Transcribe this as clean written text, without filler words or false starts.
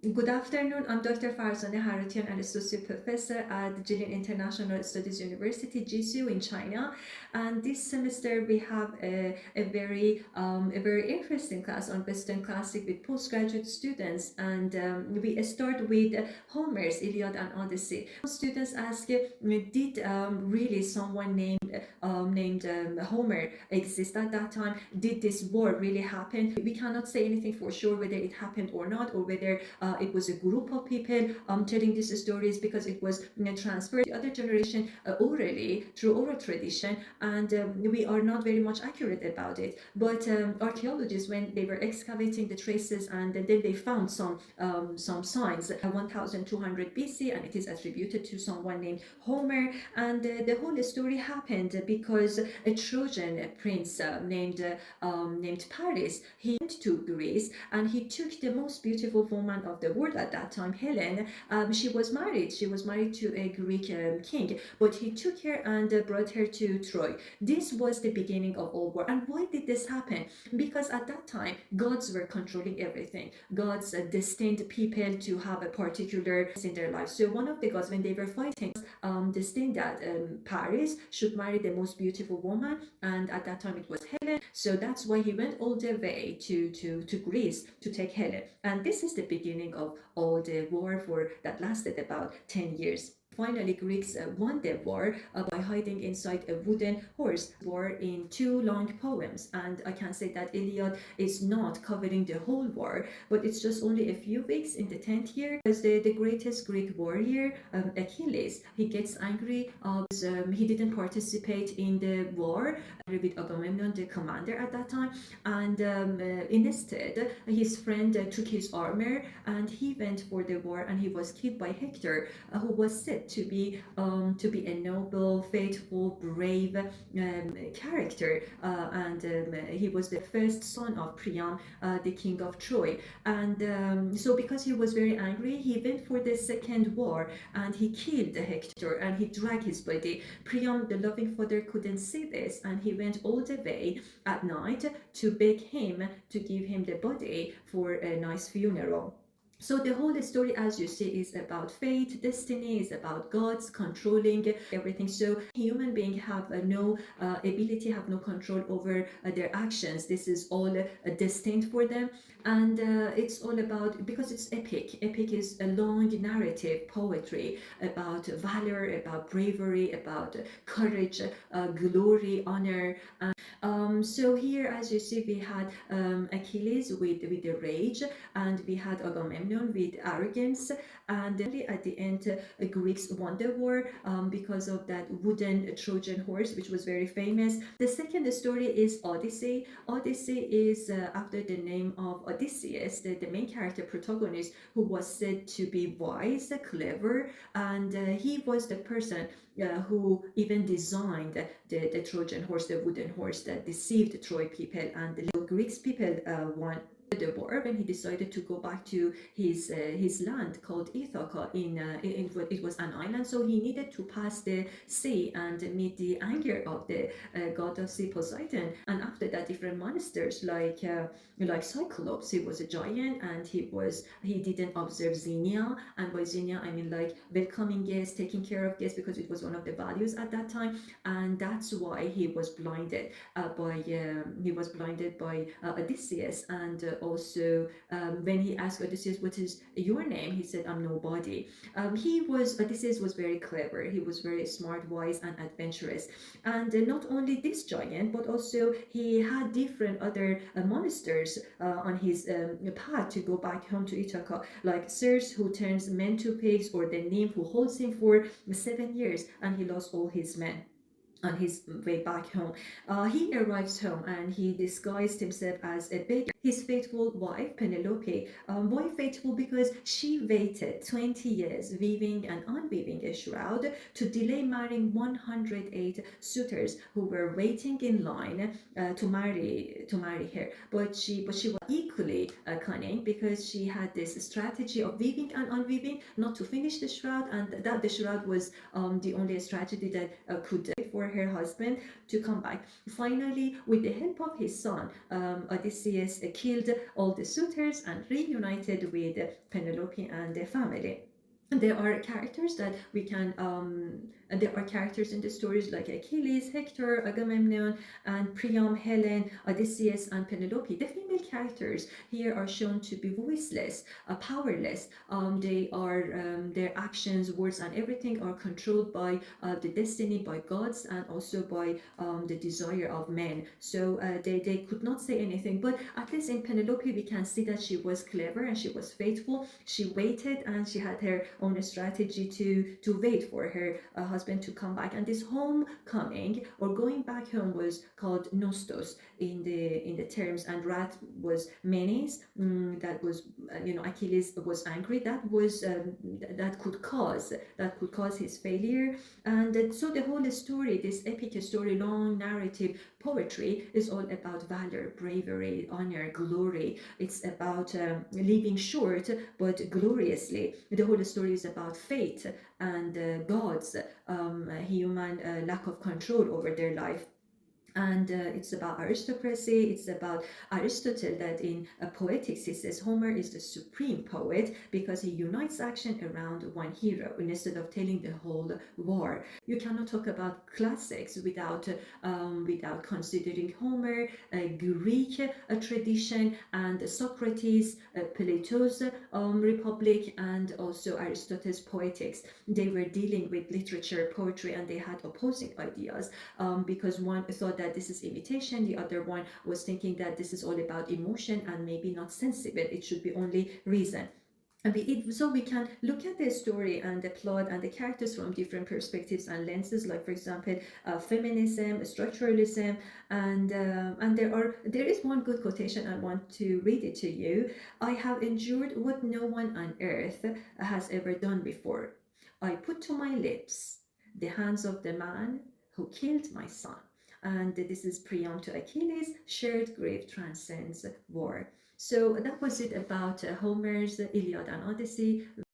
Good afternoon. I'm Dr. Farzaneh Haratian, an associate professor at Jilin International Studies University, GCU in China. And this semester we have a very interesting class on Western classic with postgraduate students. And we start with Homer's Iliad and Odyssey. Students ask, did really someone named Homer exist at that time? Did this war really happen? We cannot say anything for sure whether it happened or not, or whether it was a group of people telling these stories, because it was transferred to the other generation orally through oral tradition, and we are not very much accurate about it. But archaeologists, when they were excavating the traces, and then they found some signs 1200 BC, and it is attributed to someone named Homer. And the whole story happened because a Trojan prince named Paris, he went to Greece and he took the most beautiful woman of the world at that time, Helen. She was married. She was married to a Greek king, but he took her and brought her to Troy. This was the beginning of all war. And why did this happen? Because at that time, gods were controlling everything. Gods destined people to have a particular in their life. So one of the gods, when they were fighting, destined that Paris should marry the most beautiful woman, and at that time it was Helen. So that's why he went all the way to Greece to take Helen. And this is the beginning of all the war for that lasted about 10 years. Finally, Greeks won the war by hiding inside a wooden horse. War in two long poems, and I can say that Iliad is not covering the whole war, but it's just only a few weeks in the 10th year. As the greatest Greek warrior, Achilles, he gets angry because he didn't participate in the war with Agamemnon, the commander at that time, and instead his friend took his armor and he went for the war, and he was killed by Hector, who was said to be a noble, faithful, brave character, and he was the first son of Priam, the king of Troy. And so because he was very angry, he went for the second war and he killed Hector and he dragged his body. Priam, the loving father, couldn't see this, and he went all the way at night to beg him to give him the body for a nice funeral. So the whole story, as you see, is about fate, destiny, is about gods controlling everything. So human beings have no ability, have no control over their actions. This is all destined for them, and it's all about, because it's epic. Epic is a long narrative poetry about valor, about bravery, about courage, glory, honor. So here, as you see, we had Achilles with the rage, and we had Agamemnon with arrogance, and at the end, Greeks won the war because of that wooden Trojan horse, which was very famous. The second story is Odyssey. Odyssey is after the name of Odysseus, the main character protagonist, who was said to be wise, clever, and he was the person who even designed the Trojan horse, the wooden horse that deceived Troy people, and the Greeks people won the war when he decided to go back to his land called Ithaca. It was an island, so he needed to pass the sea and meet the anger of the god of sea, Poseidon. And after that, different monsters like Cyclops, he was a giant, and he didn't observe Xenia, and by Xenia I mean like welcoming guests, taking care of guests, because it was one of the values at that time, and that's why he was blinded by Odysseus. And also when he asked Odysseus, what is your name, he said, I'm nobody. Odysseus was very clever, he was very smart, wise, and adventurous. And not only this giant, but also he had different other monsters on his path to go back home to Ithaca, like Circe, who turns men to pigs, or the nymph who holds him for 7 years, and he lost all his men on his way back home. He arrives home and he disguised himself as a beggar. His faithful wife, Penelope, why faithful? Because she waited 20 years, weaving and unweaving a shroud, to delay marrying 108 suitors who were waiting in line to marry her. But she was equally cunning, because she had this strategy of weaving and unweaving, not to finish the shroud, and that the shroud was the only strategy that could for her. her husband to come back. Finally, with the help of his son, Odysseus killed all the suitors and reunited with Penelope and the family. There are characters that we can and there are characters in the stories like Achilles, Hector, Agamemnon, and Priam, Helen, Odysseus, and Penelope. The female characters here are shown to be voiceless, powerless. They are their actions, words, and everything are controlled by the destiny, by gods, and also by the desire of men. So they could not say anything. But at least in Penelope, we can see that she was clever and she was faithful. She waited and she had her own strategy to wait for her husband to come back. And this homecoming or going back home was called nostos in the terms, and wrath was menace. That was Achilles was angry. That could cause his failure. And so the whole story, this epic story, long narrative poetry, is all about valor, bravery, honor, glory. It's about living short but gloriously. The whole story is about fate and God's human lack of control over their life. And it's about aristocracy. It's about Aristotle, that in Poetics he says Homer is the supreme poet because he unites action around one hero instead of telling the whole war. You cannot talk about classics without considering Homer, Greek tradition, and Socrates, Plato's Republic, and also Aristotle's Poetics. They were dealing with literature, poetry, and they had opposing ideas, because one thought that this is imitation, the other one was thinking that this is all about emotion and maybe not sensible, it should be only reason. So we can look at the story and the plot and the characters from different perspectives and lenses, like for example feminism, structuralism, and there is one good quotation I want to read it to you. I have endured what no one on earth has ever done before. I put to my lips the hands of the man who killed my son. And this is Priam to Achilles, shared grief transcends war. So that was it about Homer's Iliad and Odyssey.